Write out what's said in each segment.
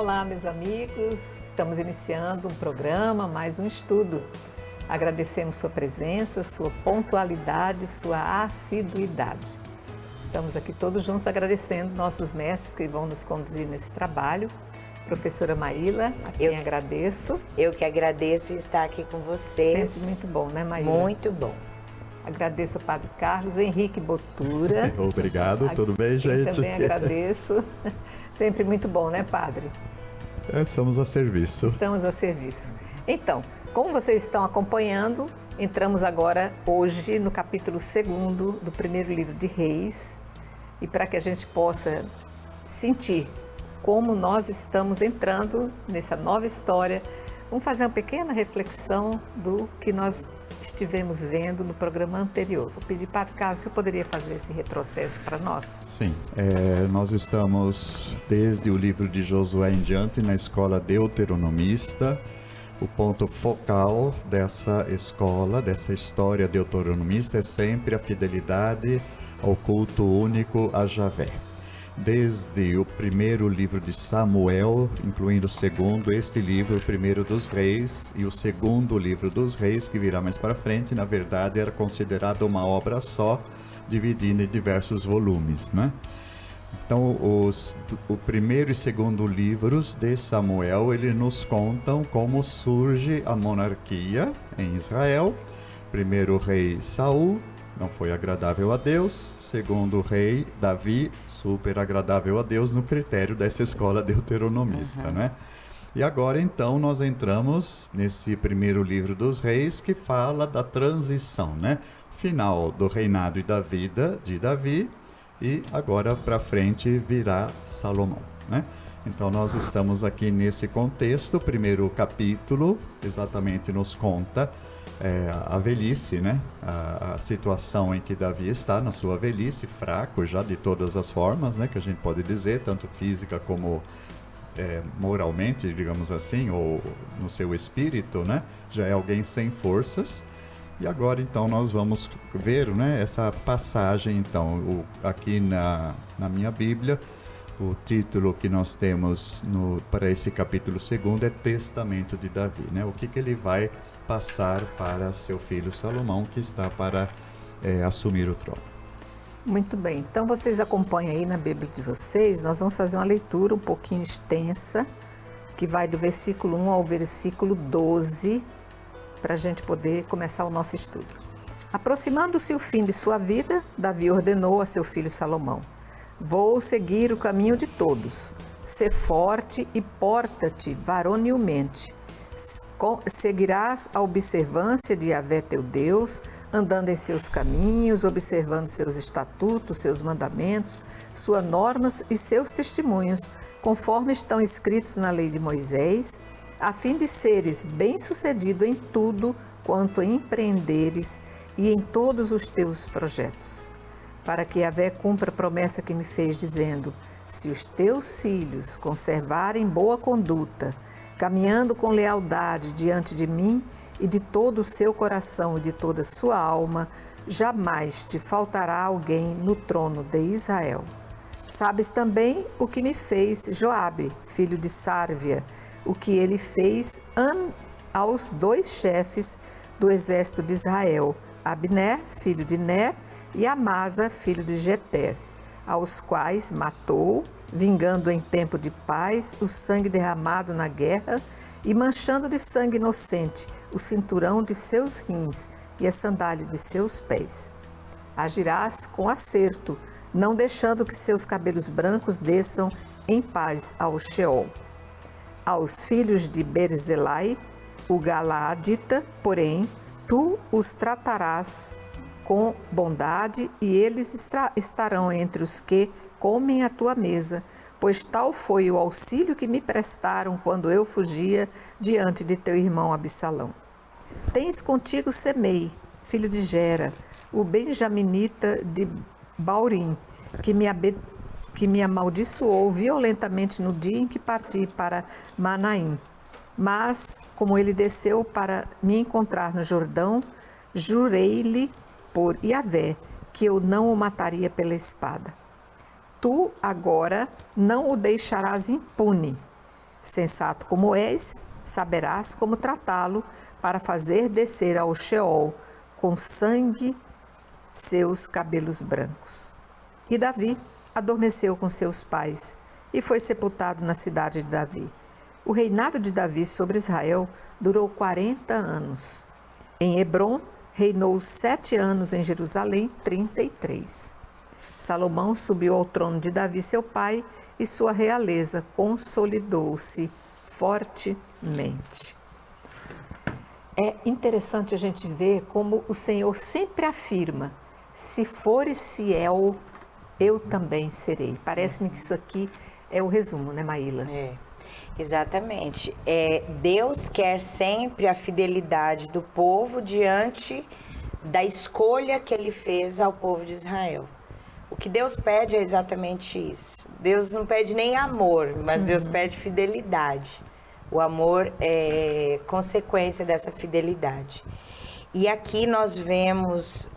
Olá, meus amigos, estamos iniciando um programa, mais um estudo. Agradecemos sua presença, sua pontualidade, sua assiduidade. Estamos aqui todos juntos agradecendo nossos mestres que vão nos conduzir nesse trabalho. Professora Maíla, a quem agradeço. Eu que agradeço estar aqui com vocês. Sempre muito bom, né, Maíla? Muito bom. Agradeço ao Padre Carlos Henrique Botura. Obrigado, tudo bem, gente? Também agradeço. Sempre muito bom, né, Padre? Estamos a serviço. Estamos a serviço. Então, como vocês estão acompanhando, entramos agora, hoje, no capítulo 2º do primeiro livro de Reis. E para que a gente possa sentir como nós estamos entrando nessa nova história, vamos fazer uma pequena reflexão do que nós estivemos vendo no programa anterior. Vou pedir para o Carlos, você poderia fazer esse retrocesso para nós? Sim, nós estamos desde o livro de Josué em diante na escola deuteronomista. O ponto focal dessa escola, dessa história deuteronomista é sempre a fidelidade ao culto único a Javé. Desde o primeiro livro de Samuel, incluindo o segundo, este livro, o primeiro dos reis, e o segundo livro dos reis, que virá mais para frente, na verdade era considerado uma obra só, dividida em diversos volumes, né? Então, o primeiro e segundo livros de Samuel, eles nos contam como surge a monarquia em Israel. Primeiro rei Saul, não foi agradável a Deus. Segundo rei Davi, super agradável a Deus no critério dessa escola deuteronomista, né? E agora então nós entramos nesse primeiro livro dos reis que fala da transição, né? Final do reinado e da vida de Davi, e agora para frente virá Salomão, né? Então nós estamos aqui nesse contexto. O primeiro capítulo exatamente nos conta a velhice, né? A situação em que Davi está na sua velhice, fraco já de todas as formas, né? Que a gente pode dizer, tanto física como moralmente, digamos assim, ou no seu espírito, né? Já é alguém sem forças. E agora então nós vamos ver, né, essa passagem. Então, aqui na minha Bíblia, o título que nós temos para esse capítulo 2 é Testamento de Davi, né? O que ele vai passar para seu filho Salomão, que está para assumir o trono. Muito bem, então vocês acompanham aí na Bíblia de vocês. Nós vamos fazer uma leitura um pouquinho extensa, que vai do versículo 1 ao versículo 12, para a gente poder começar o nosso estudo. Aproximando-se o fim de sua vida, Davi ordenou a seu filho Salomão: vou seguir o caminho de todos, sê forte e porta-te varonilmente. Seguirás a observância de Yahvé teu Deus, andando em seus caminhos, observando seus estatutos, seus mandamentos, suas normas e seus testemunhos, conforme estão escritos na lei de Moisés, a fim de seres bem-sucedido em tudo quanto empreenderes e em todos os teus projetos. Para que Yahvé cumpra a promessa que me fez, dizendo: se os teus filhos conservarem boa conduta, caminhando com lealdade diante de mim e de todo o seu coração e de toda a sua alma, jamais te faltará alguém no trono de Israel. Sabes também o que me fez Joabe, filho de Sárvia, o que ele fez aos 2 chefes do exército de Israel, Abner, filho de Ner, e Amasa, filho de Jeter, aos quais matou, vingando em tempo de paz o sangue derramado na guerra e manchando de sangue inocente o cinturão de seus rins e a sandália de seus pés. Agirás com acerto, não deixando que seus cabelos brancos desçam em paz ao Sheol. Aos filhos de Berzelai, o Galaadita, porém, tu os tratarás com bondade e eles estarão entre os que comem a tua mesa, pois tal foi o auxílio que me prestaram quando eu fugia diante de teu irmão Absalão. Tens contigo Semei, filho de Gera, o benjaminita de Baurim, que me amaldiçoou violentamente no dia em que parti para Manaim. Mas, como ele desceu para me encontrar no Jordão, jurei-lhe por Yahvé que eu não o mataria pela espada. Tu agora não o deixarás impune. Sensato como és, saberás como tratá-lo para fazer descer ao Sheol com sangue seus cabelos brancos. E Davi adormeceu com seus pais e foi sepultado na cidade de Davi. O reinado de Davi sobre Israel durou 40 anos. Em Hebrom, reinou 7 anos, em Jerusalém, 33. Salomão subiu ao trono de Davi, seu pai, e sua realeza consolidou-se fortemente. É interessante a gente ver como o Senhor sempre afirma: se fores fiel, eu também serei. Parece-me que isso aqui é o resumo, né, Maíla? Exatamente. Deus quer sempre a fidelidade do povo diante da escolha que ele fez ao povo de Israel. O que Deus pede é exatamente isso. Deus não pede nem amor, mas Deus pede fidelidade. O amor é consequência dessa fidelidade. E aqui nós vemos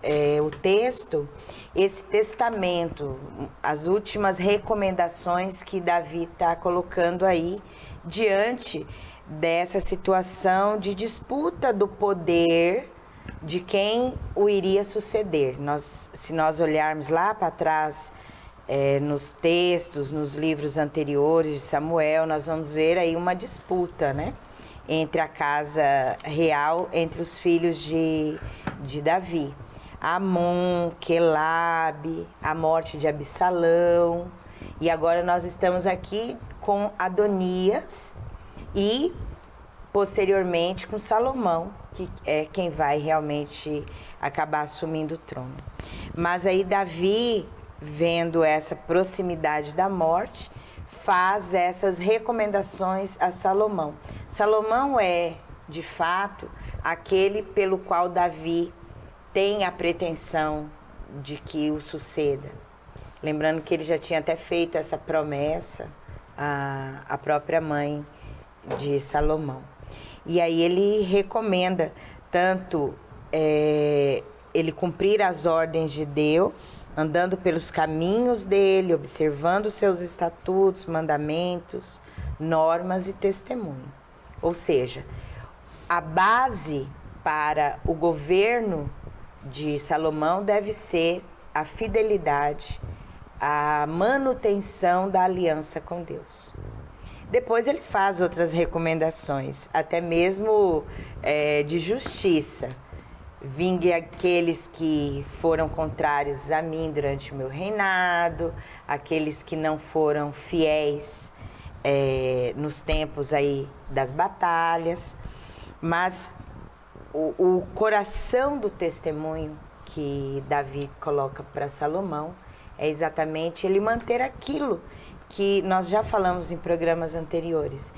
o texto, esse testamento, as últimas recomendações que Davi está colocando aí diante dessa situação de disputa do poder de quem o iria suceder. Se nós olharmos lá para trás, nos textos, nos livros anteriores de Samuel, nós vamos ver aí uma disputa, né? Entre a casa real, entre os filhos de Davi. Amon, Quelabe, a morte de Absalão. E agora nós estamos aqui com Adonias e, posteriormente, com Salomão, que é quem vai realmente acabar assumindo o trono. Mas aí Davi, vendo essa proximidade da morte, faz essas recomendações a Salomão. Salomão é, de fato, aquele pelo qual Davi tem a pretensão de que o suceda. Lembrando que ele já tinha até feito essa promessa à própria mãe de Salomão. E aí ele recomenda tanto ele cumprir as ordens de Deus, andando pelos caminhos dele, observando seus estatutos, mandamentos, normas e testemunho. Ou seja, a base para o governo de Salomão deve ser a fidelidade, a manutenção da aliança com Deus. Depois ele faz outras recomendações, até mesmo de justiça. Vingue aqueles que foram contrários a mim durante o meu reinado, aqueles que não foram fiéis nos tempos aí das batalhas. Mas o coração do testemunho que Davi coloca para Salomão é exatamente ele manter aquilo que nós já falamos em programas anteriores.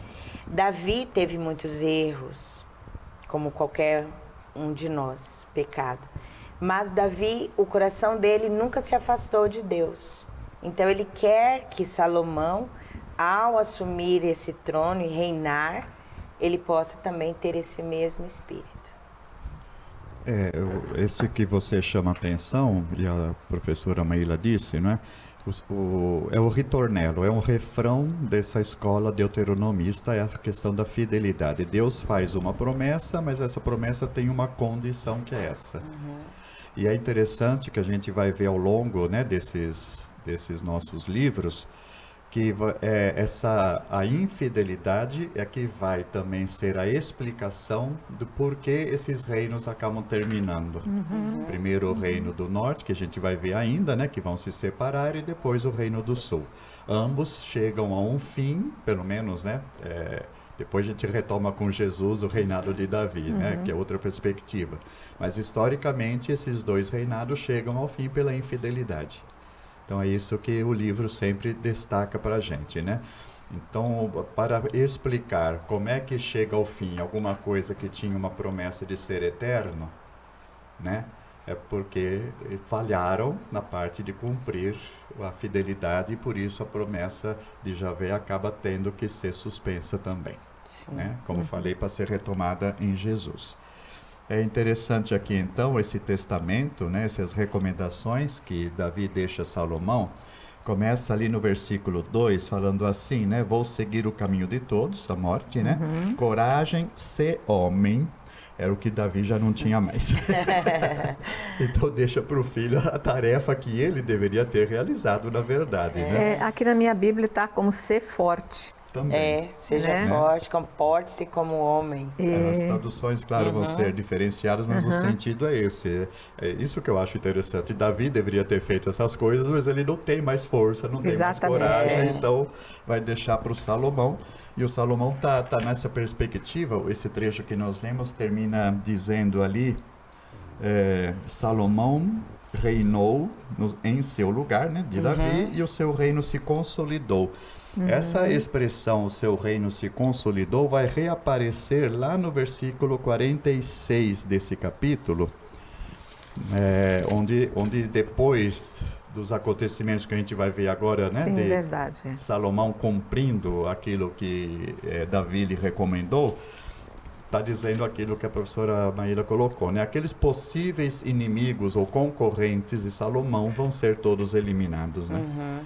Davi teve muitos erros, como qualquer um de nós, pecado. Mas Davi, o coração dele nunca se afastou de Deus. Então ele quer que Salomão, ao assumir esse trono e reinar, ele possa também ter esse mesmo espírito. Esse que você chama atenção, e a professora Maíla disse, não é? É o ritornelo, é um refrão dessa escola deuteronomista, é a questão da fidelidade. Deus faz uma promessa, mas essa promessa tem uma condição que é essa. E é interessante que a gente vai ver ao longo, né, desses nossos livros, que a infidelidade é que vai também ser a explicação do porquê esses reinos acabam terminando. Primeiro o reino do norte, que a gente vai ver ainda, né, que vão se separar, e depois o reino do sul. Ambos chegam a um fim, pelo menos, né? Depois a gente retoma com Jesus o reinado de Davi, né, que é outra perspectiva. Mas historicamente esses dois reinados chegam ao fim pela infidelidade. Então é isso que o livro sempre destaca para a gente, né? Então, para explicar como é que chega ao fim alguma coisa que tinha uma promessa de ser eterno, né? É porque falharam na parte de cumprir a fidelidade, e por isso a promessa de Javé acaba tendo que ser suspensa também, né? Como falei, para ser retomada em Jesus. É interessante aqui então esse testamento, né, essas recomendações que Davi deixa a Salomão, Começa ali no versículo 2, falando assim, né? Vou seguir o caminho de todos, a morte, né? Coragem, ser homem. Era o que Davi já não tinha mais. Então deixa para o filho a tarefa que ele deveria ter realizado, na verdade, né? Aqui na minha Bíblia está como ser forte. Também. Seja Né? forte, comporte-se como homem. As traduções, claro, vão ser diferenciadas, mas o sentido é esse. É isso que eu acho interessante. Davi deveria ter feito essas coisas, mas ele não tem mais força, não tem mais Exatamente. coragem, então vai deixar para o Salomão. E o Salomão tá nessa perspectiva. Esse trecho que nós lemos termina dizendo ali, Salomão reinou em seu lugar, né, de Davi, e o seu reino se consolidou. Essa expressão, o seu reino se consolidou, vai reaparecer lá no versículo 46 desse capítulo, onde depois dos acontecimentos que a gente vai ver agora, né, Sim, de verdade. Salomão cumprindo aquilo que Davi lhe recomendou, está dizendo aquilo que a professora Maíra colocou, né? Aqueles possíveis inimigos ou concorrentes de Salomão vão ser todos eliminados, né?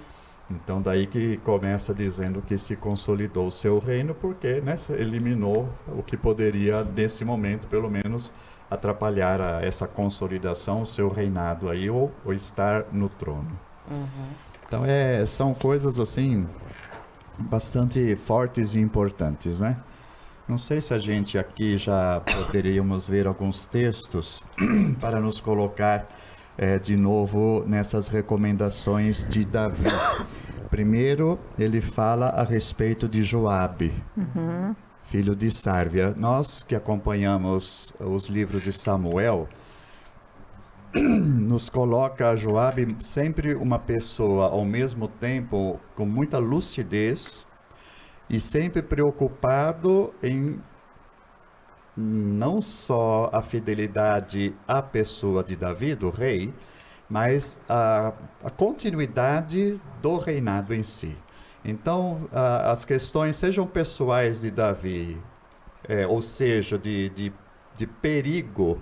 Então daí que começa dizendo que se consolidou o seu reino, porque, né, eliminou o que poderia, nesse momento, pelo menos, atrapalhar essa consolidação, o seu reinado aí, ou estar no trono. Então são coisas assim, bastante fortes e importantes, né? Não sei se a gente aqui já poderíamos ver alguns textos para nos colocar de novo nessas recomendações de Davi. Primeiro, ele fala a respeito de Joabe, filho de Sárvia. Nós que acompanhamos os livros de Samuel, nos coloca Joabe sempre uma pessoa, ao mesmo tempo, com muita lucidez e sempre preocupado em não só a fidelidade à pessoa de Davi, do rei, mas a continuidade do reinado em si. Então, as questões, sejam pessoais de Davi, ou seja, de perigo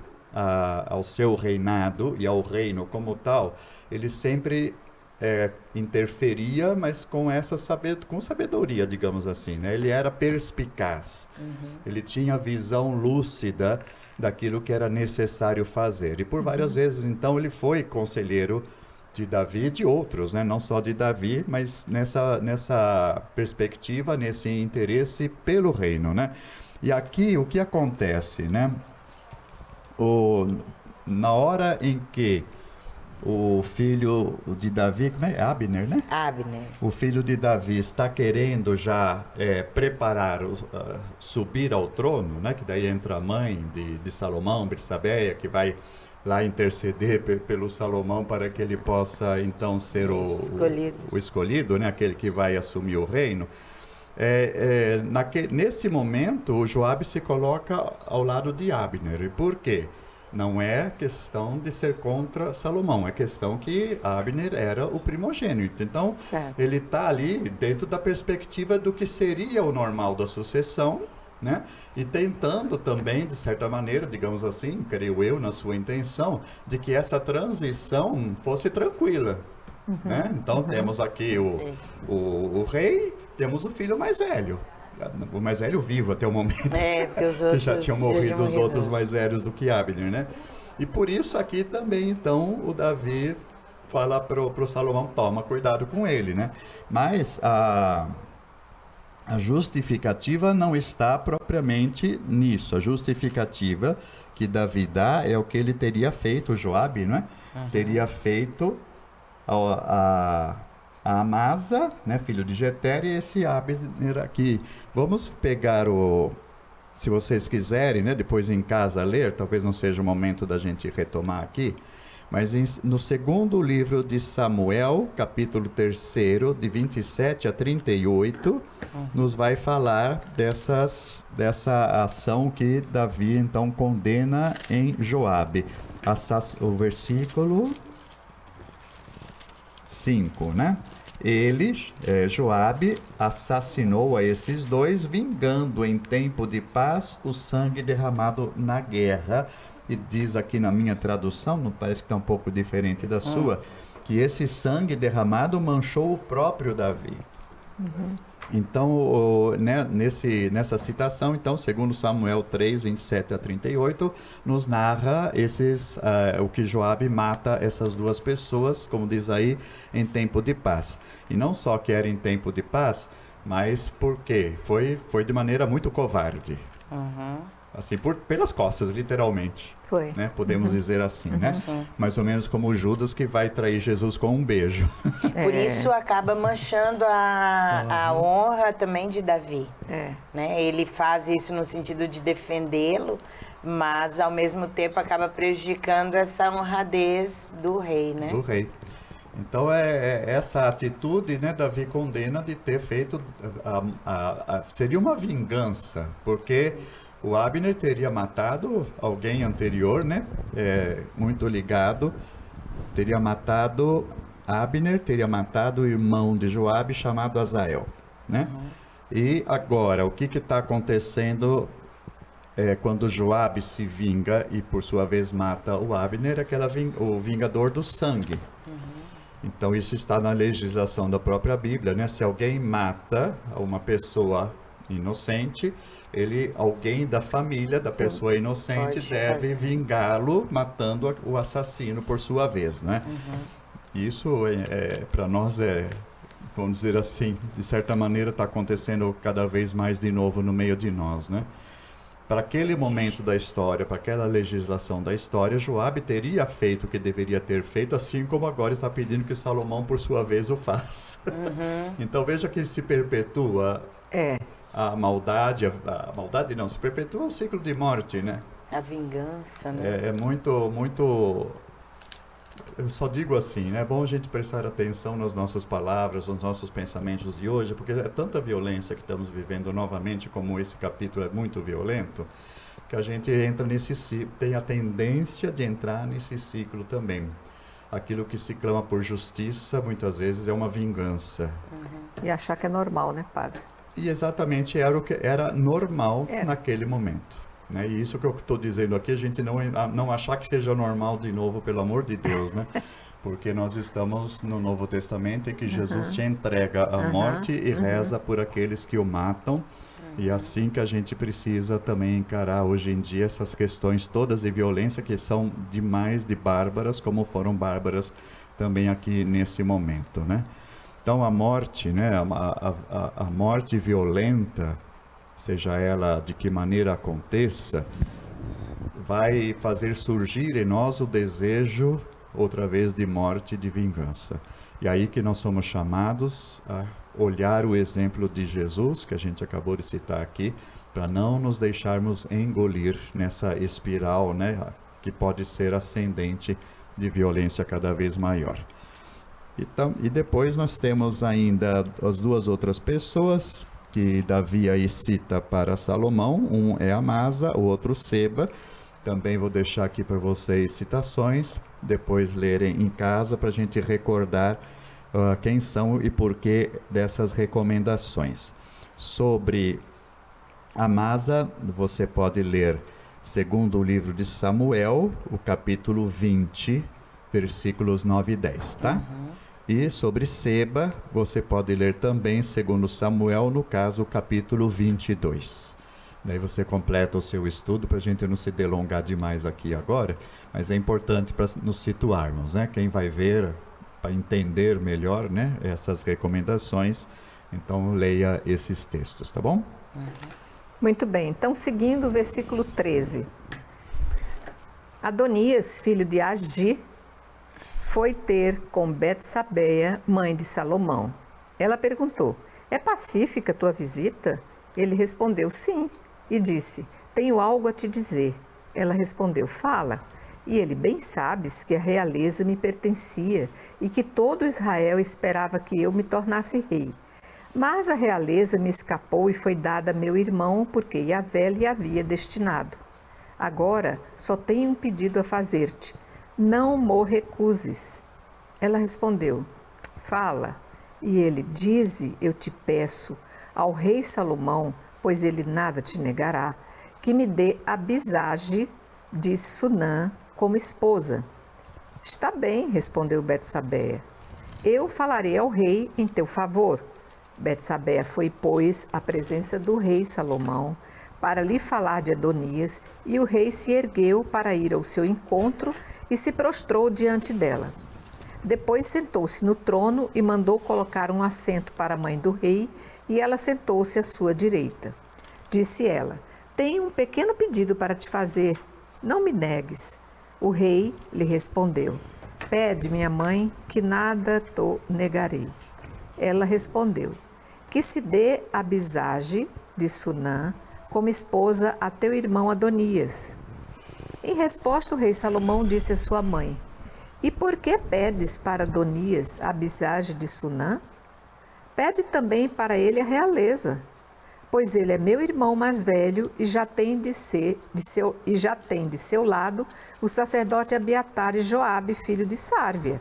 ao seu reinado e ao reino como tal, ele sempre interferia, mas com sabedoria, digamos assim, né? Ele era perspicaz, ele tinha visão lúcida daquilo que era necessário fazer, e por várias vezes, então, ele foi conselheiro de Davi e de outros, né? Não só de Davi, mas nessa perspectiva, nesse interesse pelo reino, né? E aqui, o que acontece, né? Na hora em que o filho de Davi, como é? Abner, né? Abner. O filho de Davi está querendo já preparar, subir ao trono, né? Que daí entra a mãe de Salomão, Betsabeia, que vai lá interceder pelo Salomão para que ele possa então ser o escolhido, né? Aquele que vai assumir o reino. Nesse momento, o Joabe se coloca ao lado de Abner. E por quê? Não é questão de ser contra Salomão, é questão que Abner era o primogênito. Então, ele está ali dentro da perspectiva do que seria o normal da sucessão, né? E tentando também, de certa maneira, digamos assim, creio eu, na sua intenção, de que essa transição fosse tranquila. Né? Então, temos aqui o rei, temos o filho mais velho. O mais velho vivo até o momento. Porque os outros já tinham morrido os outros mais velhos do que Abner, né? E por isso aqui também, então, o Davi fala pro Salomão, toma cuidado com ele, né? Mas a justificativa não está propriamente nisso. A justificativa que Davi dá é o que ele teria feito, Joabe, não é? Teria feito a Amasa, né, filho de Jeter, e esse Abner aqui. Vamos pegar se vocês quiserem, né, depois em casa ler, talvez não seja o momento da gente retomar aqui, mas no segundo livro de Samuel, capítulo 3, de 27 a 38, nos vai falar dessa ação que Davi então condena em Joabe. O versículo 5, né? Joabe, assassinou a esses dois, vingando em tempo de paz o sangue derramado na guerra. E diz aqui na minha tradução, não parece que está um pouco diferente da sua, que esse sangue derramado manchou o próprio Davi. Então, nessa citação, então, segundo Samuel 3, 27 a 38, nos narra o que Joabe mata essas duas pessoas, como diz aí, em tempo de paz. E não só que era em tempo de paz, mas porque foi de maneira muito covarde. Assim, pelas costas, literalmente. Foi. Né? Podemos dizer assim, né? Mais ou menos como o Judas que vai trair Jesus com um beijo. Por isso acaba manchando a honra também de Davi. Né? Ele faz isso no sentido de defendê-lo, mas ao mesmo tempo acaba prejudicando essa honradez do rei, né? Do rei. Então, essa atitude, né, Davi condena de ter feito, seria uma vingança, porque o Abner teria matado alguém anterior, né, muito ligado, teria matado Abner, teria matado o irmão de Joabe chamado Azael, né? E agora, o que está acontecendo quando Joabe se vinga e por sua vez mata o Abner, o vingador do sangue. Então isso está na legislação da própria Bíblia, né? Se alguém mata uma pessoa inocente, alguém da família da pessoa inocente deve vingá-lo, matando o assassino por sua vez, né? Isso para nós vamos dizer assim, de certa maneira está acontecendo cada vez mais de novo no meio de nós, né? Para aquele momento da história, para aquela legislação da história, Joabe teria feito o que deveria ter feito, assim como agora está pedindo que Salomão, por sua vez, o faça. Então veja que se perpetua a maldade, se perpetua o ciclo de morte, né? A vingança, né? É muito... Eu só digo assim, né? É bom a gente prestar atenção nas nossas palavras, nos nossos pensamentos de hoje, porque é tanta violência que estamos vivendo novamente, como esse capítulo é muito violento, que a gente entra nesse ciclo, tem a tendência de entrar nesse ciclo também. Aquilo que se clama por justiça, muitas vezes é uma vingança. E achar que é normal, né, padre? E exatamente era o que era normal naquele momento. Né? E isso que eu estou dizendo aqui, a gente não achar que seja normal de novo, pelo amor de Deus, né? Porque nós estamos no Novo Testamento em que Jesus te entrega a morte e reza por aqueles que o matam. E é assim que a gente precisa também encarar hoje em dia essas questões todas de violência que são demais de bárbaras, como foram bárbaras também aqui nesse momento, né? Então a morte, né? A morte violenta, seja ela de que maneira aconteça, vai fazer surgir em nós o desejo, outra vez, de morte e de vingança. E aí que nós somos chamados a olhar o exemplo de Jesus, que a gente acabou de citar aqui, para não nos deixarmos engolir nessa espiral, né, que pode ser ascendente de violência cada vez maior. Então, e depois nós temos ainda as duas outras pessoas que Davi aí cita para Salomão. Um é Amasa, o outro Seba. Também vou deixar aqui para vocês citações, depois lerem em casa para a gente recordar quem são e porquê dessas recomendações. Sobre Amasa, você pode ler segundo o livro de Samuel, o capítulo 20, versículos 9 e 10, tá? E sobre Seba, você pode ler também, segundo Samuel, no caso, o capítulo 22. Daí você completa o seu estudo, para a gente não se delongar demais aqui agora, mas é importante para nos situarmos, né? Quem vai ver, para entender melhor, né, essas recomendações, então leia esses textos, tá bom? Muito bem, então seguindo o versículo 13. Adonias, filho de Agi, foi ter com Betsabeia, mãe de Salomão. Ela perguntou: é pacífica tua visita? Ele respondeu: sim, e disse: tenho algo a te dizer. Ela respondeu: fala. E ele: bem sabes que a realeza me pertencia e que todo Israel esperava que eu me tornasse rei. Mas a realeza me escapou e foi dada a meu irmão, porque Yahvé lhe havia destinado. Agora só tenho um pedido a fazer-te: não mo recuses. Ela respondeu: fala. E ele: dize, eu te peço, ao rei Salomão, pois ele nada te negará, que me dê Abisage de Sunã como esposa. Está bem, respondeu Betsabeia. Eu falarei ao rei em teu favor. Betsabeia foi, pois, à presença do rei Salomão para lhe falar de Adonias, e o rei se ergueu para ir ao seu encontro e se prostrou diante dela. Depois sentou-se no trono e mandou colocar um assento para a mãe do rei, e ela sentou-se à sua direita. Disse ela: tenho um pequeno pedido para te fazer, não me negues. O rei lhe respondeu: pede, minha mãe, que nada te negarei. Ela respondeu: que se dê Abisage de Sunã como esposa a teu irmão Adonias. Em resposta, o rei Salomão disse à sua mãe: e por que pedes para Adonias Abisage de Sunã? Pede também para ele a realeza, pois ele é meu irmão mais velho e já tem de seu lado o sacerdote Abiatar e Joabe, filho de Sárvia.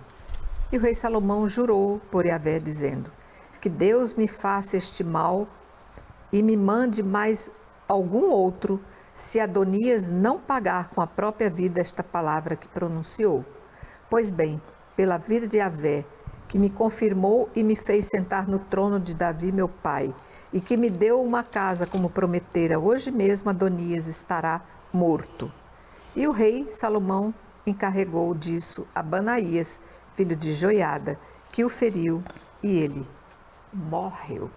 E o rei Salomão jurou por Yahvé, dizendo: que Deus me faça este mal e me mande mais algum outro, se Adonias não pagar com a própria vida esta palavra que pronunciou. Pois bem, pela vida de Yahvé, que me confirmou e me fez sentar no trono de Davi, meu pai, e que me deu uma casa como prometera, hoje mesmo Adonias estará morto. E o rei Salomão encarregou disso a Banaías, filho de Joiada, que o feriu, e ele morreu.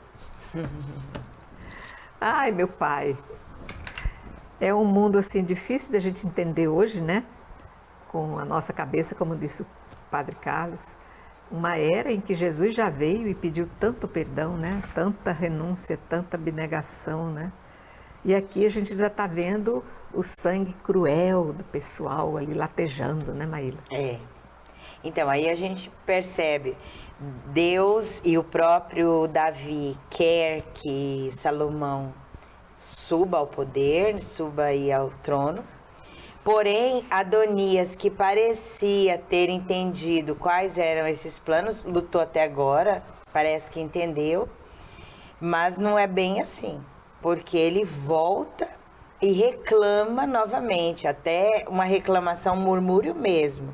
Ai, meu pai, é um mundo assim difícil da gente entender hoje, né? Com a nossa cabeça, como disse o Padre Carlos, uma era em que Jesus já veio e pediu tanto perdão, né? Tanta renúncia, tanta abnegação, né? E aqui a gente já está vendo o sangue cruel do pessoal ali latejando, né, Maíla? É. Então, aí a gente percebe, Deus e o próprio Davi quer que Salomão suba ao poder, suba aí ao trono. Porém, Adonias, que parecia ter entendido quais eram esses planos, lutou até agora, parece que entendeu, mas não é bem assim, porque ele volta e reclama novamente, até uma reclamação, um murmúrio mesmo.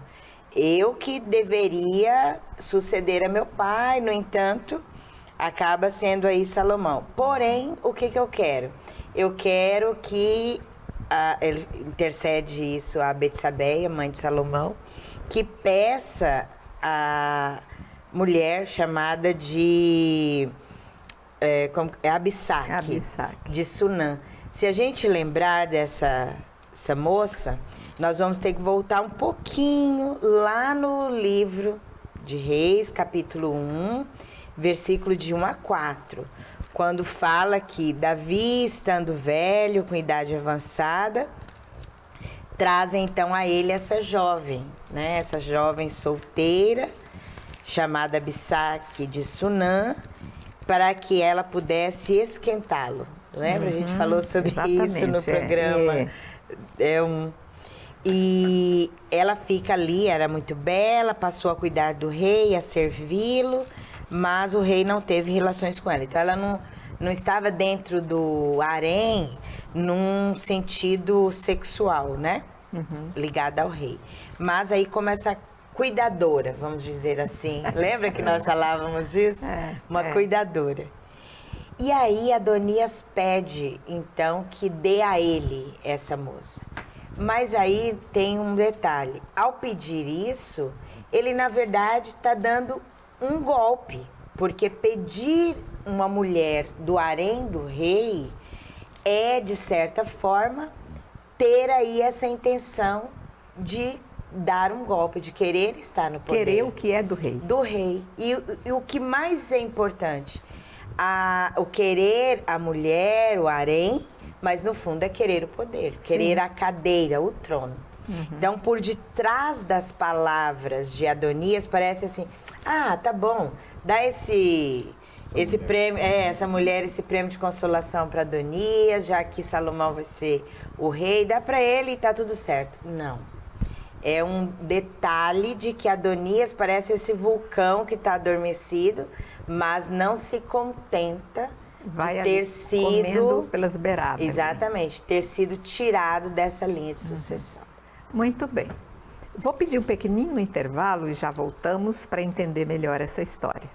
Eu que deveria suceder a meu pai, no entanto, acaba sendo aí Salomão. Porém, o que eu quero? Eu quero que, ele intercede isso a Betsabeia, mãe de Salomão, que peça a mulher chamada de Abissaque, de Sunã. Se a gente lembrar dessa moça, nós vamos ter que voltar um pouquinho lá no livro de Reis, capítulo 1, versículo de 1 a 4, quando fala que Davi, estando velho, com idade avançada, traz então a ele essa jovem, né? Essa jovem solteira, chamada Abissaque de Sunã, para que ela pudesse esquentá-lo. Lembra? A gente falou sobre isso no programa. E ela fica ali, era muito bela, passou a cuidar do rei, a servi-lo, mas o rei não teve relações com ela. Então ela não estava dentro do harém num sentido sexual, né? Ligada ao rei. Mas aí começa a cuidadora, vamos dizer assim. Lembra que nós falávamos disso? Uma cuidadora. E aí Adonias pede, então, que dê a ele essa moça. Mas aí tem um detalhe. Ao pedir isso, ele, na verdade, está dando um golpe. Porque pedir uma mulher do harém do rei é, de certa forma, ter aí essa intenção de dar um golpe, de querer estar no poder. Querer o que é do rei. Do rei. E o que mais é importante? O querer a mulher, o harém, mas no fundo é querer o poder, querer a cadeira, o trono. Então, por detrás das palavras de Adonias, parece assim, tá bom, dá esse prêmio, essa mulher, esse prêmio de consolação para Adonias, já que Salomão vai ser o rei, dá para ele e tá tudo certo. Não. É um detalhe de que Adonias parece esse vulcão que está adormecido, mas não se contenta de ter sido pelas beiradas. Exatamente, ter sido tirado dessa linha de sucessão. Muito bem. Vou pedir um pequenino intervalo e já voltamos para entender melhor essa história.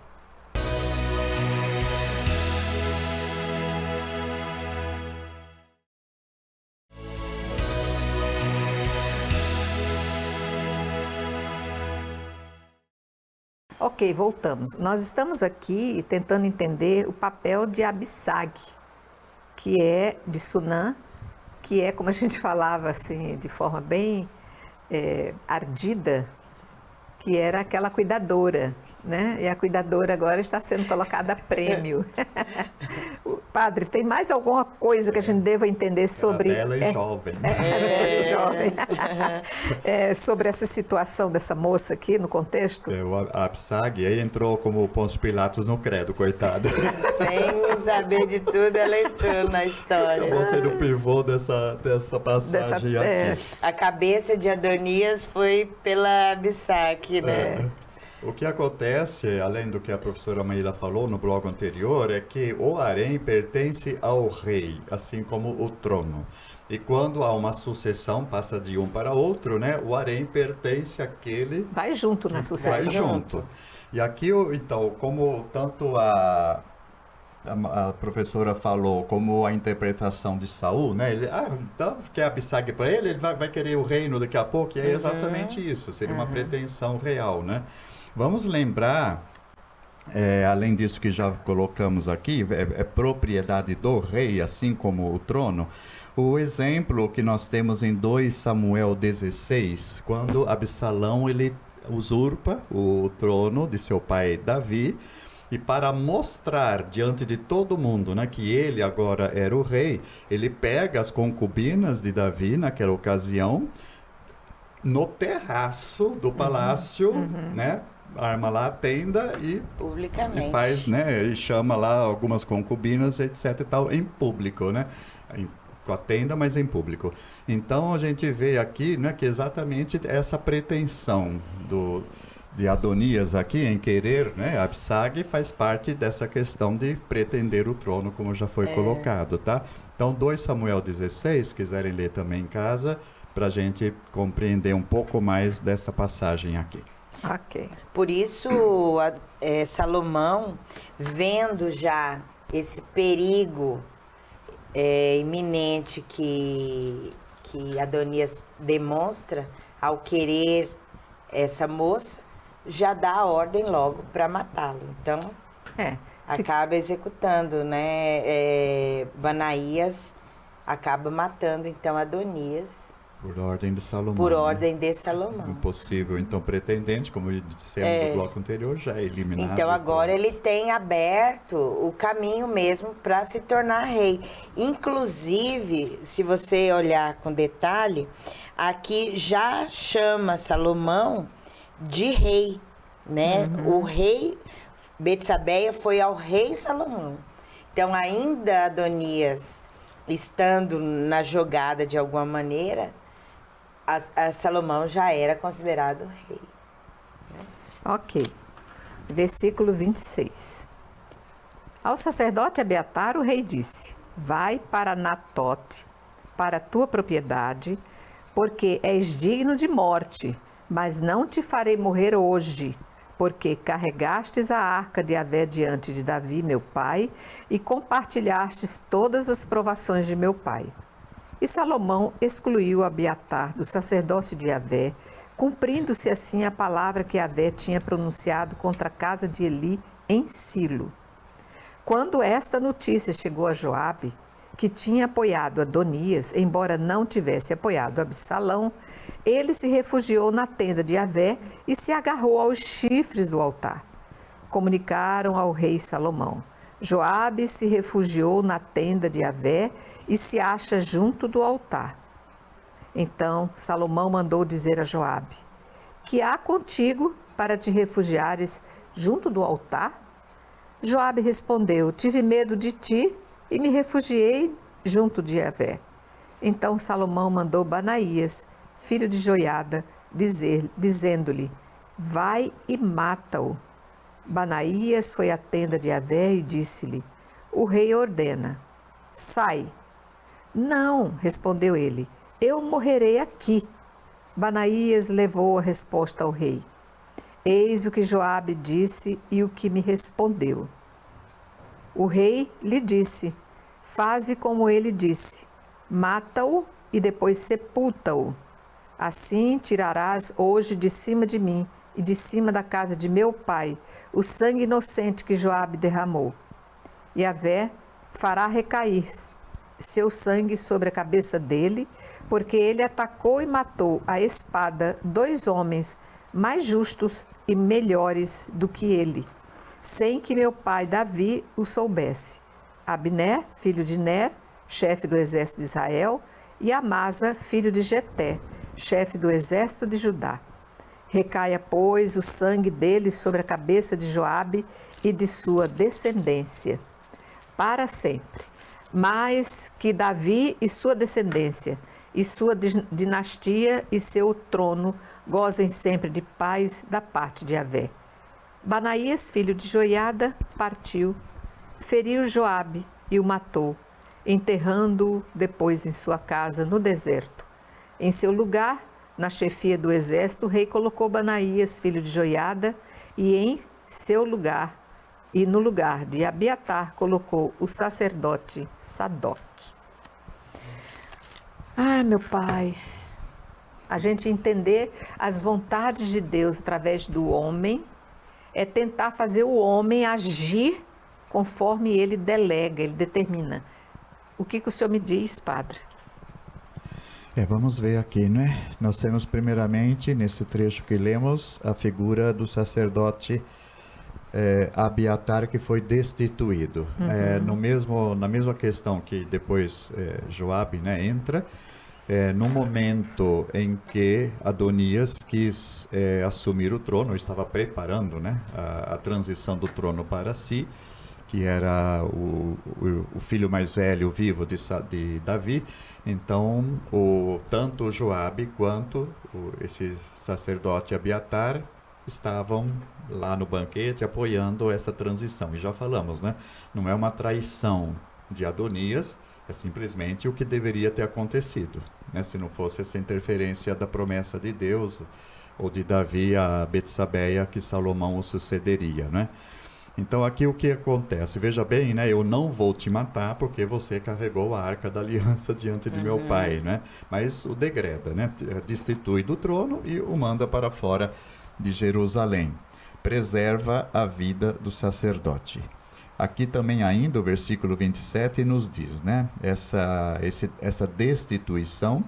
Ok, voltamos. Nós estamos aqui tentando entender o papel de Abissag, que é de Sunã, que é, como a gente falava assim, de forma bem ardida, que era aquela cuidadora, né? E a cuidadora agora está sendo colocada a prêmio. Padre, tem mais alguma coisa que a gente deva entender sobre... Bela e jovem. Sobre essa situação dessa moça aqui no contexto? O Abissag aí entrou como Pôncio Pilatos no credo, coitada. Sem saber de tudo, ela entrou na história. Acabou sendo o pivô dessa passagem aqui. A cabeça de Adonias foi pela Abissag, né? O que acontece, além do que a professora Maíla falou no bloco anterior, é que o harém pertence ao rei, assim como o trono. E quando há uma sucessão, passa de um para outro, né? O harém pertence àquele... Vai junto na sucessão. Vai junto. E aqui, então, como tanto a professora falou, como a interpretação de Saul, né? Ele, então, quer Abissag para ele, ele vai querer o reino daqui a pouco, e é exatamente isso, seria uma pretensão real, né? Vamos lembrar, além disso que já colocamos aqui, é propriedade do rei, assim como o trono, o exemplo que nós temos em 2 Samuel 16, quando Absalão ele usurpa o trono de seu pai Davi, e para mostrar diante de todo mundo, né, que ele agora era o rei, ele pega as concubinas de Davi naquela ocasião, no terraço do palácio, né? Arma lá a tenda e publicamente. E faz, né? E chama lá algumas concubinas, etc e tal, em público, né? Com a tenda, mas em público. Então a gente vê aqui, né, que exatamente essa pretensão de Adonias aqui em querer, né? Abissag faz parte dessa questão de pretender o trono, como já foi colocado, tá? Então 2 Samuel 16, quiserem ler também em casa, para a gente compreender um pouco mais dessa passagem aqui. Ok. Por isso, Salomão, vendo já esse perigo iminente que Adonias demonstra ao querer essa moça, já dá a ordem logo para matá-lo. Então, acaba executando, né? Banaías acaba matando, então, Adonias. Por ordem de Salomão. Por ordem de Salomão. O possível, então, pretendente, como dissemos no bloco anterior, já é eliminado. Então, agora ele tem aberto o caminho mesmo para se tornar rei. Inclusive, se você olhar com detalhe, aqui já chama Salomão de rei, né? O rei Betsabeia foi ao rei Salomão. Então, ainda Adonias estando na jogada de alguma maneira, a Salomão já era considerado rei. Ok. Versículo 26. Ao sacerdote Abiatar, o rei disse: vai para Natote, para a tua propriedade, porque és digno de morte, mas não te farei morrer hoje, porque carregastes a arca de Yahvé diante de Davi, meu pai, e compartilhastes todas as provações de meu pai. E Salomão excluiu Abiatar do sacerdócio de Yahvé, cumprindo-se assim a palavra que Yahvé tinha pronunciado contra a casa de Eli em Silo. Quando esta notícia chegou a Joabe, que tinha apoiado Adonias, embora não tivesse apoiado Absalão, ele se refugiou na tenda de Yahvé e se agarrou aos chifres do altar. Comunicaram ao rei Salomão: Joabe se refugiou na tenda de Yahvé e se acha junto do altar. Então Salomão mandou dizer a Joabe: que há contigo para te refugiares junto do altar? Joabe respondeu: tive medo de ti e me refugiei junto de Yahvé. Então Salomão mandou Banaías, filho de Joiada, dizendo-lhe: vai e mata-o. Banaías foi à tenda de Yahvé e disse-lhe: o rei ordena: sai. Não, respondeu ele, eu morrerei aqui. Banaías levou a resposta ao rei. Eis o que Joabe disse e o que me respondeu. O rei lhe disse, faze como ele disse, mata-o e depois sepulta-o. Assim tirarás hoje de cima de mim e de cima da casa de meu pai o sangue inocente que Joabe derramou. Yahvé fará recair seu sangue sobre a cabeça dele, porque ele atacou e matou à espada 2 homens mais justos e melhores do que ele, sem que meu pai Davi o soubesse. Abner, filho de Ner, chefe do exército de Israel, e Amasa, filho de Jeté, chefe do exército de Judá. Recaia, pois, o sangue deles sobre a cabeça de Joabe e de sua descendência, para sempre. Mas que Davi e sua descendência, e sua dinastia e seu trono gozem sempre de paz da parte de Yahvé. Banaías, filho de Joiada, partiu, feriu Joabe e o matou, enterrando-o depois em sua casa no deserto. Em seu lugar, na chefia do exército, o rei colocou Banaías, filho de Joiada, e no lugar de Abiatar colocou o sacerdote Sadoque. Meu pai, a gente entender as vontades de Deus através do homem é tentar fazer o homem agir conforme ele delega, ele determina. O que o senhor me diz, padre? Vamos ver aqui, né? Nós temos primeiramente, nesse trecho que lemos, a figura do sacerdote Abiatar, que foi destituído. Na mesma questão que depois Joabe, né, entra, no momento em que Adonias quis assumir o trono, estava preparando, né, a transição do trono para si, que era o filho mais velho vivo de Davi. Então, tanto Joabe quanto esse sacerdote Abiatar estavam lá no banquete apoiando essa transição. E já falamos, né? Não é uma traição de Adonias, é simplesmente o que deveria ter acontecido, né? Se não fosse essa interferência da promessa de Deus ou de Davi a Betsabeia, que Salomão o sucederia, né? Então aqui o que acontece? Veja bem, né? Eu não vou te matar porque você carregou a arca da aliança diante de meu pai, né? Mas o degreda, né? Destitui do trono e o manda para fora de Jerusalém. Preserva a vida do sacerdote. Aqui também ainda o versículo 27 nos diz, né? Essa destituição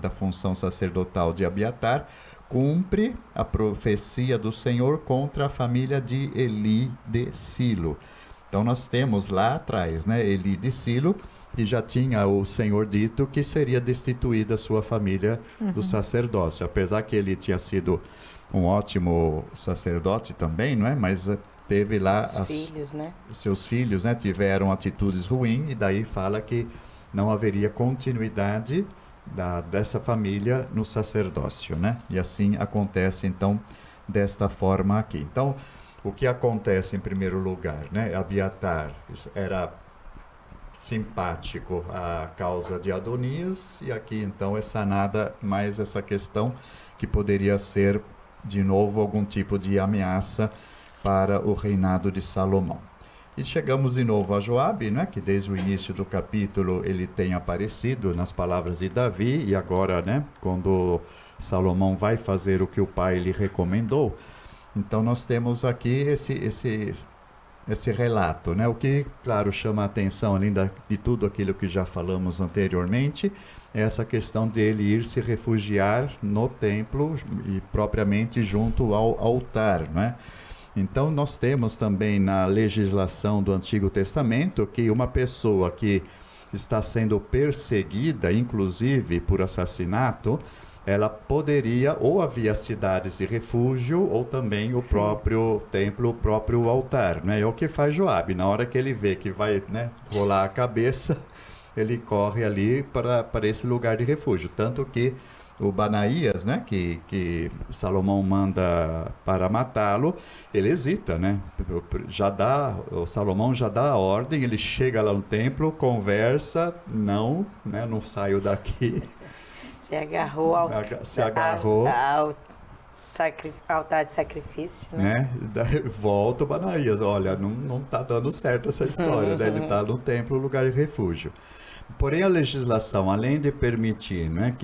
da função sacerdotal de Abiatar cumpre a profecia do Senhor contra a família de Eli de Silo. Então nós temos lá atrás, né, Eli de Silo, que já tinha o Senhor dito que seria destituída a sua família do sacerdócio. Apesar que ele tinha sido um ótimo sacerdote também, não é? Mas teve lá os seus filhos, né, tiveram atitudes ruins, e daí fala que não haveria continuidade dessa família no sacerdócio, né? E assim acontece, então, desta forma aqui. Então, o que acontece em primeiro lugar, né? Abiatar era simpático à causa de Adonias, e aqui, então, é sanada mais essa questão que poderia ser, de novo, algum tipo de ameaça para o reinado de Salomão. E chegamos de novo a Joabe, né, que desde o início do capítulo ele tem aparecido nas palavras de Davi, e agora, né, quando Salomão vai fazer o que o pai lhe recomendou. Então nós temos aqui esse relato, né, o que, claro, chama a atenção, além de tudo aquilo que já falamos anteriormente, é essa questão dele ir se refugiar no templo e propriamente junto ao altar, né? Então, nós temos também na legislação do Antigo Testamento que uma pessoa que está sendo perseguida, inclusive por assassinato, ela poderia, ou havia cidades de refúgio, ou também o próprio templo, o próprio altar, né? É o que faz Joabe. Na hora que ele vê que vai, né, rolar a cabeça, ele corre ali para esse lugar de refúgio. Tanto que o Banaías, né, que Salomão manda para matá-lo, ele hesita, né? O Salomão já dá a ordem, ele chega lá no templo, conversa, não, né, não saio daqui. Se agarrou ao, Se agarrou. ao altar de sacrifício, né? Daí volta o Banaías, olha, não está dando certo essa história, né? Ele está no templo, lugar de refúgio. Porém, a legislação, além de permitir, né,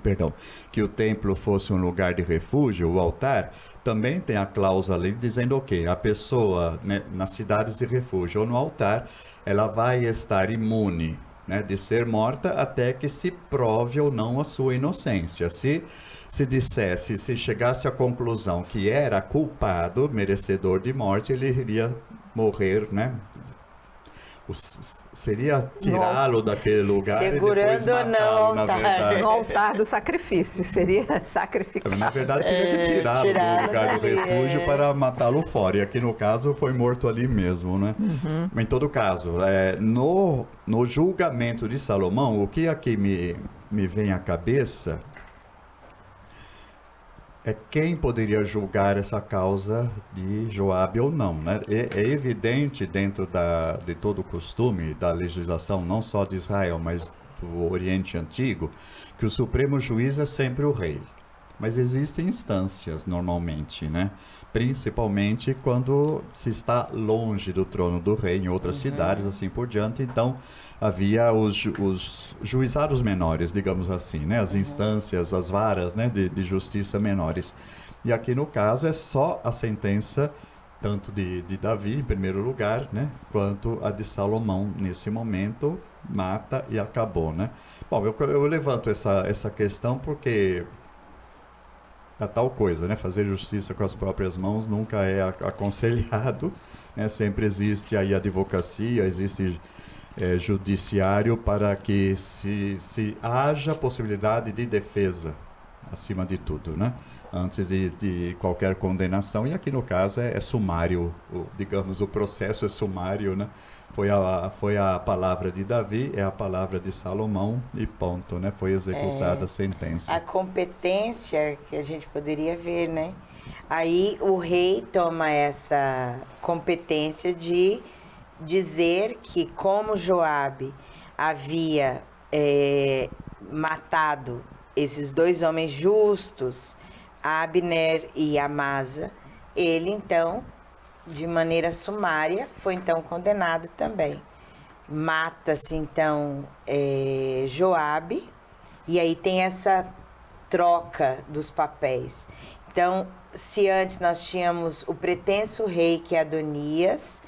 perdão, que o templo fosse um lugar de refúgio, o altar, também tem a cláusula ali dizendo o quê? A pessoa, né, nas cidades de refúgio ou no altar, ela vai estar imune, né, de ser morta até que se prove ou não a sua inocência. Se chegasse à conclusão que era culpado, merecedor de morte, ele iria morrer, né? Seria tirá-lo daquele lugar segurando e depois matá-lo, na verdade. No altar do sacrifício, seria sacrificado. Na verdade, teria que tirá-lo do lugar do refúgio para matá-lo fora. E aqui, no caso, foi morto ali mesmo, né? Em todo caso, no julgamento de Salomão, o que aqui me vem à cabeça é quem poderia julgar essa causa de Joabe ou não, né? É evidente dentro de todo o costume da legislação, não só de Israel, mas do Oriente Antigo, que o supremo juiz é sempre o rei. Mas existem instâncias, normalmente, né? Principalmente quando se está longe do trono do rei, em outras cidades, assim por diante. Então, havia os juizados menores, digamos assim, né? As instâncias, as varas, né, de justiça menores. E aqui, no caso, é só a sentença, tanto de Davi, em primeiro lugar, né, quanto a de Salomão, nesse momento, mata e acabou, né? Bom, eu levanto essa questão porque a tal coisa, né? Fazer justiça com as próprias mãos nunca é aconselhado, né? Sempre existe aí advocacia, existe judiciário para que se haja possibilidade de defesa, acima de tudo, né? Antes de qualquer condenação. E aqui no caso é sumário, digamos, o processo é sumário, né? Foi a palavra de Davi, é a palavra de Salomão e ponto, né? Foi executada a sentença. A competência que a gente poderia ver, né? Aí o rei toma essa competência de dizer que como Joabe havia matado esses dois homens justos, Abner e Amasa, ele então, de maneira sumária, foi então condenado também. Mata-se então Joabe, e aí tem essa troca dos papéis. Então, se antes nós tínhamos o pretenso rei, que é Adonias,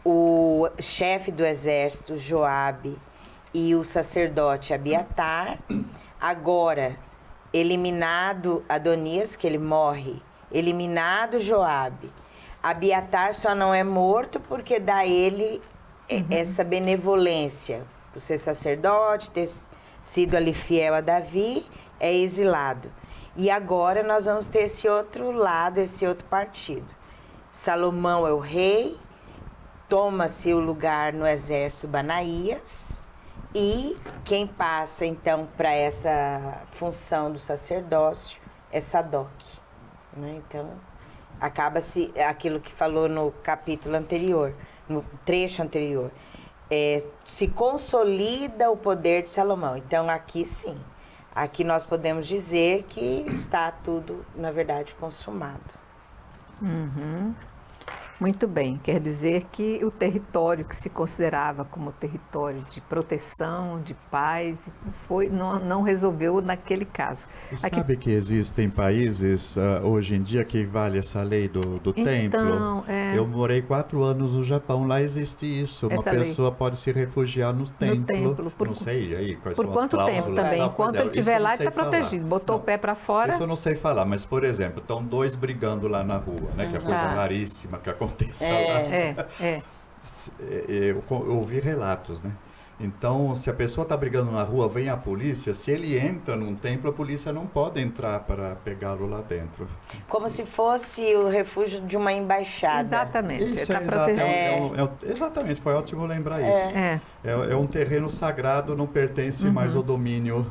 o chefe do exército, Joabe, e o sacerdote Abiatar, agora, eliminado Adonias, que ele morre, eliminado Joabe, Abiatar só não é morto porque dá ele essa benevolência, por ser sacerdote, ter sido ali fiel a Davi, é exilado. E agora nós vamos ter esse outro lado, esse outro partido. Salomão é o rei, toma-se o lugar no exército Banaías, e quem passa então para essa função do sacerdócio é Sadoc, né? Então acaba-se aquilo que falou no capítulo anterior, no trecho anterior, se consolida o poder de Salomão. Então aqui sim, aqui nós podemos dizer que está tudo, na verdade, consumado. Muito bem, quer dizer que o território que se considerava como território de proteção, de paz, não resolveu naquele caso. Sabe que existem países hoje em dia que vale essa lei do templo? Eu morei 4 anos no Japão, lá existe isso. Uma pessoa pode se refugiar no templo. Não sei aí quais são as cláusulas. Por quanto tempo também? Enquanto ele estiver lá, ele está protegido. Botou o pé para fora. Isso eu não sei falar, mas, por exemplo, estão 2 brigando lá na rua, né? Que é coisa raríssima que acontece lá. Eu ouvi relatos, né? Então, se a pessoa está brigando na rua, vem a polícia, se ele entra num templo, a polícia não pode entrar para pegá-lo lá dentro. Como se fosse o refúgio de uma embaixada. Exatamente. Isso exatamente, foi ótimo lembrar isso. É um terreno sagrado, não pertence mais ao domínio.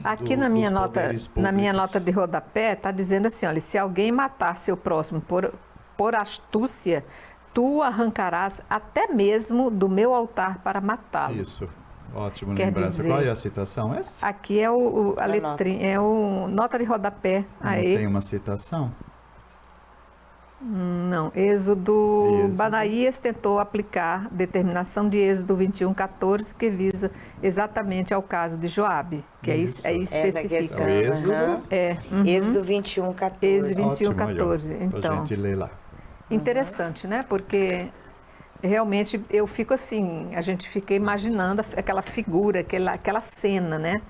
Aqui na minha nota de rodapé, está dizendo assim, olha, se alguém matar seu próximo por astúcia, tu arrancarás até mesmo do meu altar para matá-lo. Isso. Ótimo Quer lembrança. dizer- Qual é a citação? Essa? Aqui é a letrinha, é o nota de rodapé. Não Aí, tem uma citação? não, Êxodo. Banaías tentou aplicar determinação de Êxodo 21:14, que visa exatamente ao caso de Joabe, que Isso. aí Essa especifica. questão, Êxodo. aham. Êxodo 21:14. Êxodo Ótimo, 21:14, aí, ó, pra então. gente ler lá. Interessante, né? Porque realmente eu fico assim, a gente fica imaginando aquela figura, aquela cena, né?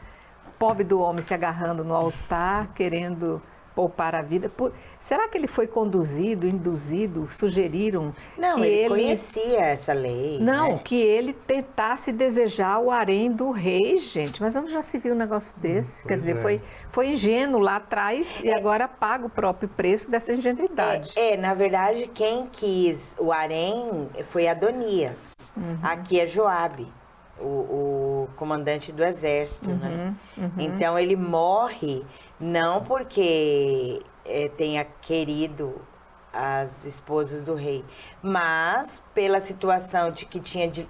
Pobre do homem se agarrando no altar, querendo poupar a vida. Será que ele foi conduzido, induzido, sugeriram Não, que ele conhecia essa lei. Não, né? que ele tentasse desejar o harém do rei, gente. Mas onde já se viu um negócio desse? Quer pois dizer, é. foi ingênuo lá atrás e agora paga o próprio preço dessa ingenuidade. Na verdade, quem quis o harém foi Adonias. Aqui é Joabe, o comandante do exército, né? Então ele morre não porque tenha querido as esposas do rei, mas pela situação de que tinha de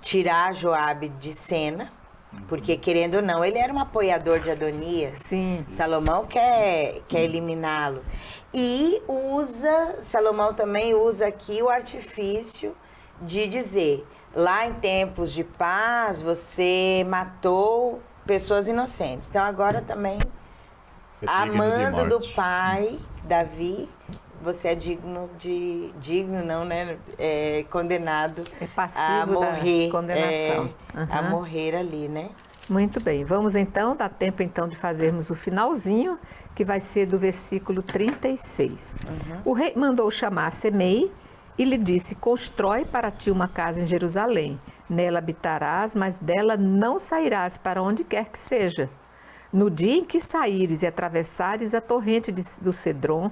tirar Joabe de cena, porque querendo ou não, ele era um apoiador de Adonias. Sim. Salomão quer eliminá-lo. E Salomão também usa aqui o artifício de dizer, lá em tempos de paz, você matou pessoas inocentes. Então agora também, É a digno de mando do morte. pai, Davi, você é digno não, né? Condenado É passivo a morrer. da condenação. A morrer ali, né? Muito bem, vamos então, dá tempo então de fazermos o finalzinho, que vai ser do versículo 36. O rei mandou chamar Semei e lhe disse, constrói para ti uma casa em Jerusalém, nela habitarás, mas dela não sairás para onde quer que seja. No dia em que saíres e atravessares a torrente do Cedron,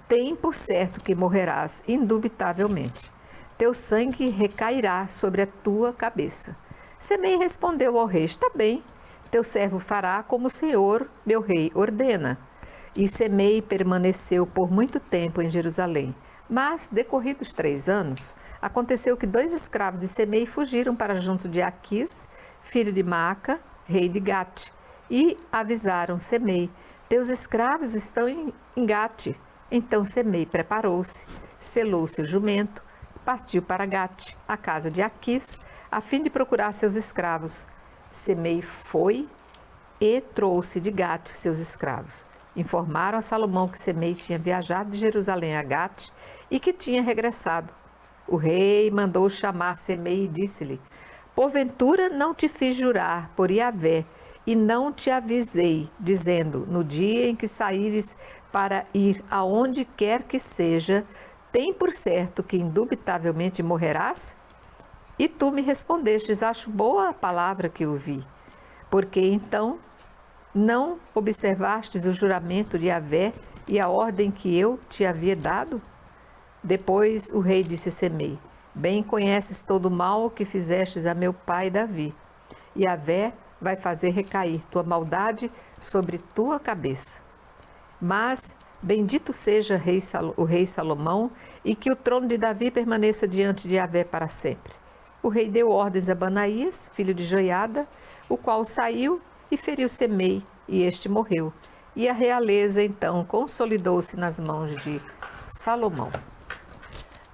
tem por certo que morrerás indubitavelmente. Teu sangue recairá sobre a tua cabeça. Semei respondeu ao rei, está bem, teu servo fará como o Senhor, meu rei, ordena. E Semei permaneceu por muito tempo em Jerusalém. Mas, decorridos 3 anos, aconteceu que 2 escravos de Semei fugiram para junto de Aquis, filho de Maaca, rei de Gate, e avisaram Semei, teus escravos estão em Gate. Então Semei preparou-se, selou seu jumento, partiu para Gate, a casa de Aquis, a fim de procurar seus escravos. Semei foi e trouxe de Gate seus escravos. Informaram a Salomão que Semei tinha viajado de Jerusalém a Gate e que tinha regressado. O rei mandou chamar Semei e disse-lhe, porventura não te fiz jurar por Yahvé e não te avisei, dizendo, no dia em que saíres para ir aonde quer que seja, tem por certo que indubitavelmente morrerás? E tu me respondestes, acho boa a palavra que ouvi. Porque então não observastes o juramento de Yahvé e a ordem que eu te havia dado? Depois o rei disse a Semei, bem conheces todo o mal que fizestes a meu pai Davi. Yahvé vai fazer recair tua maldade sobre tua cabeça. Mas bendito seja o rei Salomão e que o trono de Davi permaneça diante de Yahvé para sempre. O rei deu ordens a Banaías, filho de Joiada, o qual saiu e feriu Semei, e este morreu. E a realeza, então, consolidou-se nas mãos de Salomão.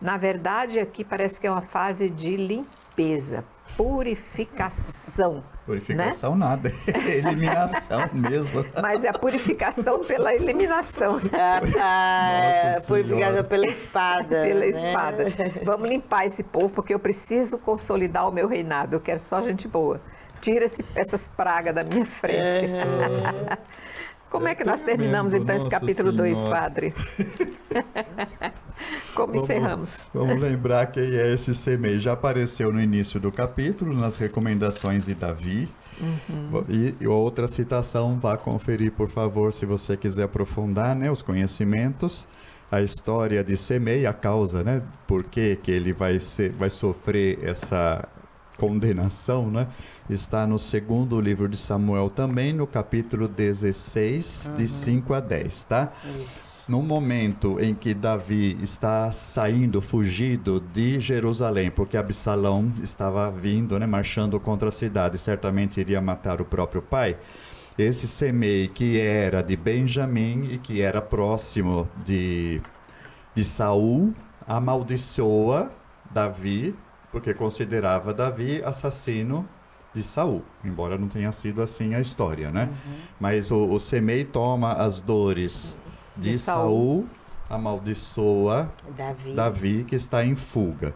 Na verdade, aqui parece que é uma fase de limpeza, purificação. Purificação nada, eliminação mesmo. Mas é a purificação pela eliminação. Nossa Purificação Senhora. pela espada. Pela né? espada. Vamos limpar esse povo, porque eu preciso consolidar o meu reinado. Eu quero só gente boa. Tira essas pragas da minha frente. Como é que nós terminamos, então, esse Nossa capítulo 2, Senhora. padre? Como encerramos? Vamos lembrar quem é esse Semei. Já apareceu no início do capítulo, nas recomendações de Davi. E outra citação, vá conferir, por favor, se você quiser aprofundar, né, os conhecimentos. A história de Semei, a causa, né? Por que ele vai sofrer essa condenação, né? Está no 2º livro de Samuel também, no capítulo 16, de 5 a 10, tá? Isso. no momento em que Davi está saindo, fugido de Jerusalém, porque Absalão estava vindo, né, marchando contra a cidade, certamente iria matar o próprio pai. Esse Semei, que era de Benjamim e que era próximo de Saul, amaldiçoa Davi, porque considerava Davi assassino de Saul, embora não tenha sido assim a história, né? Mas o Semei toma as dores de Saul, amaldiçoa Davi, que está em fuga.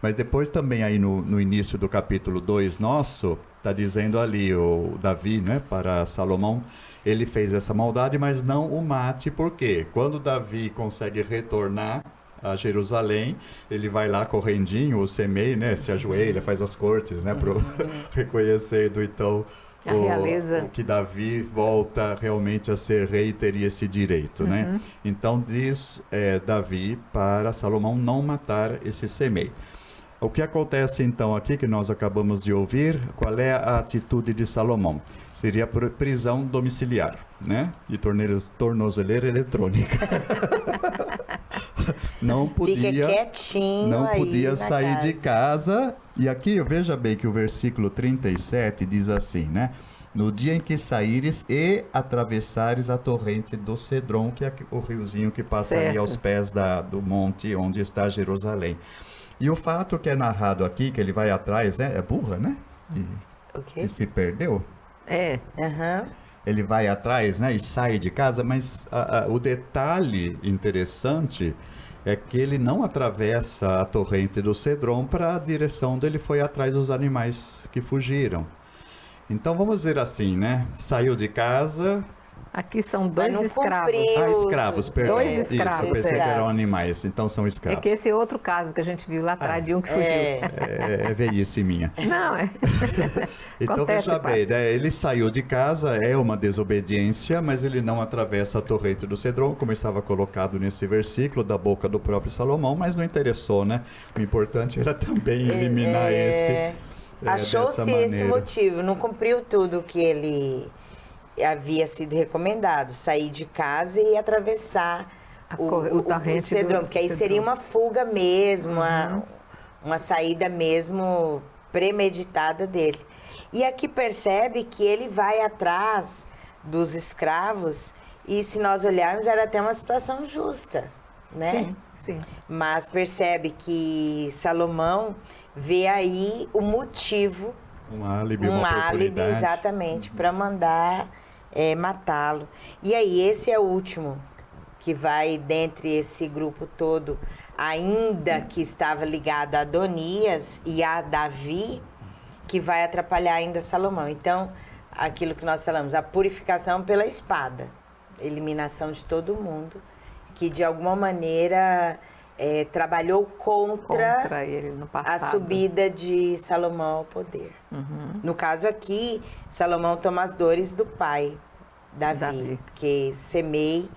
Mas depois também aí no início do capítulo 2 nosso, está dizendo ali o Davi, né, para Salomão, ele fez essa maldade, mas não o mate, porque quando Davi consegue retornar a Jerusalém, ele vai lá correndinho, o Semei, né, se ajoelha, faz as cortes, né, para reconhecendo então a realeza. O que Davi volta realmente a ser rei, teria esse direito, né? Então diz Davi para Salomão não matar esse Semei. O que acontece então aqui, que nós acabamos de ouvir, qual é a atitude de Salomão? Seria prisão domiciliar, né? E tornozeleira eletrônica. Não podia, fica quietinho, não podia aí sair casa. de casa. E aqui, veja bem que o versículo 37 diz assim, né? No dia em que saíres e atravessares a torrente do Cedron, que é o riozinho que passa ali aos pés do monte onde está Jerusalém. E o fato que é narrado aqui, que ele vai atrás, né? É burra, né? E se perdeu. Ele vai atrás, né? E sai de casa, mas o detalhe interessante é que ele não atravessa a torrente do Cedron para a direção onde ele foi atrás dos animais que fugiram. Então vamos dizer assim, né? Saiu de casa. Aqui são dois escravos. Escravos, perdão. Dois escravos. Isso, eu pensei que eram animais, então são escravos. É que esse é outro caso que a gente viu lá atrás, de um que fugiu. É velhice minha. Não, Então acontece, veja bem, né? Ele saiu de casa, é uma desobediência, mas ele não atravessa a torrente do Cedron, como estava colocado nesse versículo da boca do próprio Salomão, mas não interessou, né? O importante era também eliminar esse. Achou-se esse motivo, não cumpriu tudo que ele havia sido recomendado, sair de casa e atravessar o Cedron, porque aí seria uma fuga mesmo, uma saída mesmo premeditada dele. E aqui percebe que ele vai atrás dos escravos e, se nós olharmos, era até uma situação justa, né? Sim, sim. Mas percebe que Salomão vê aí o motivo, um álibi, exatamente, para mandar matá-lo. E aí, esse é o último que vai, dentre esse grupo todo, ainda que estava ligado a Adonias e a Davi, que vai atrapalhar ainda Salomão. Então, aquilo que nós falamos, a purificação pela espada, eliminação de todo mundo, que de alguma maneira trabalhou contra ele no passado. A subida de Salomão ao poder. No caso aqui, Salomão toma as dores do pai, Davi. Que Semei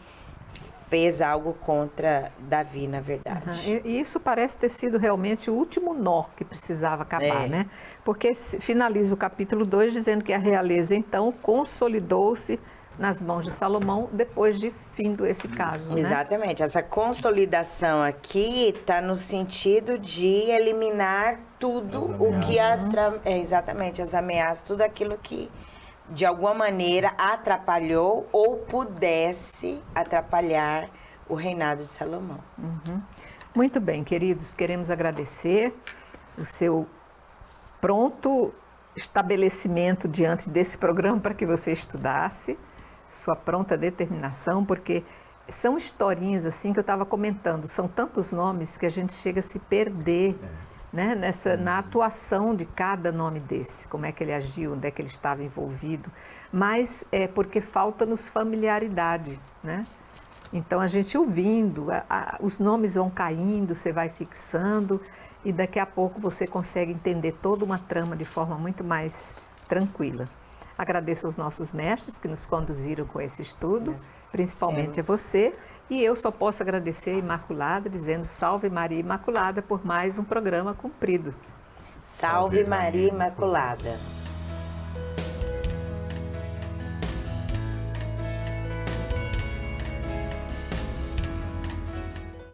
fez algo contra Davi, na verdade. E isso parece ter sido realmente o último nó que precisava acabar, né? Porque finaliza o capítulo 2 dizendo que a realeza, então, consolidou-se nas mãos de Salomão depois de findo esse caso, né? Exatamente. Essa consolidação aqui está no sentido de eliminar tudo o que... exatamente, as ameaças, tudo aquilo que de alguma maneira atrapalhou ou pudesse atrapalhar o reinado de Salomão. Muito bem, queridos, queremos agradecer o seu pronto estabelecimento diante desse programa para que você estudasse, sua pronta determinação, porque são historinhas assim que eu estava comentando, são tantos nomes que a gente chega a se perder, né, na atuação de cada nome desse, como é que ele agiu, onde é que ele estava envolvido, mas é porque falta-nos familiaridade, né? Então a gente ouvindo, os nomes vão caindo, você vai fixando e daqui a pouco você consegue entender toda uma trama de forma muito mais tranquila. Agradeço aos nossos mestres que nos conduziram com esse estudo, principalmente a você. E eu só posso agradecer a Imaculada, dizendo salve Maria Imaculada por mais um programa cumprido. Salve Maria Imaculada.